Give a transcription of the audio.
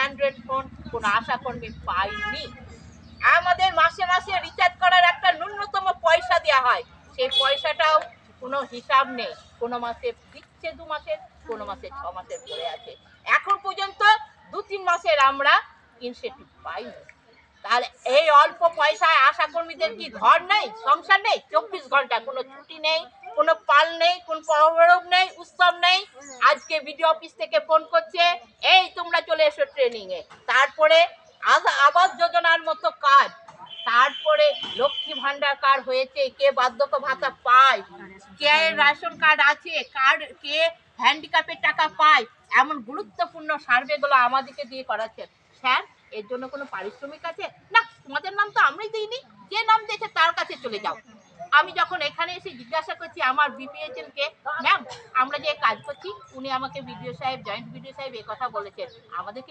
Android phone কোনো আশাকর্মী পায়নি। আমাদের মাসে মাসে রিচার্জ করার একটা ন্যূনতম পয়সা দেওয়া হয়, সেই পয়সাটাও কোনো হিসাব নেই। কোনো মাসে দিচ্ছে 2 মাসের, কোনো মাসে 6 মাসের পড়ে আছে। এখন পর্যন্ত 2-3 মাসের আমরা ইনসেন্টিভ পাইনি। তাহলে এই অল্প পয়সায় আশাকর্মীদের কি ঘর নেই, সংসার নেই? 24 ঘন্টা কোনো ছুটি নেই, কোনো পাল নেই, কোনো পরব নেই, উৎসব নেই। আজকে বিডিও অফিস থেকে ফোন করছে, এই তোমরা চলে এসো ট্রেনিং এ। তারপরে আবাস যোজনার মতো কাজ, তারপরে লক্ষ্মী ভান্ডার কার্ড হয়েছে, কে বার্ধক্য ভাতা পায়, কে রেশন কার্ড আছে, কে হ্যান্ডিক্যাপের টাকা পায়, এমন গুরুত্বপূর্ণ সার্ভেগুলো আমাদেরকে দিয়ে করাচ্ছেন। স্যার, এর জন্য কোনো পারিশ্রমিক আছে? না, তোমাদের নাম তো আমরাই দিইনি, যে নাম দিয়েছে তার কাছে চলে যাও। আমি যখন এখানে এসে জিজ্ঞাসা করছি আমার বিপিএইচএল কে, ম্যাম আমরা যে কাজ করছি, উনি আমাকে বিডিও সাহেব, জয়েন্ট বিডিও সাহেব এই কথা বলেছেন, আমাদেরকে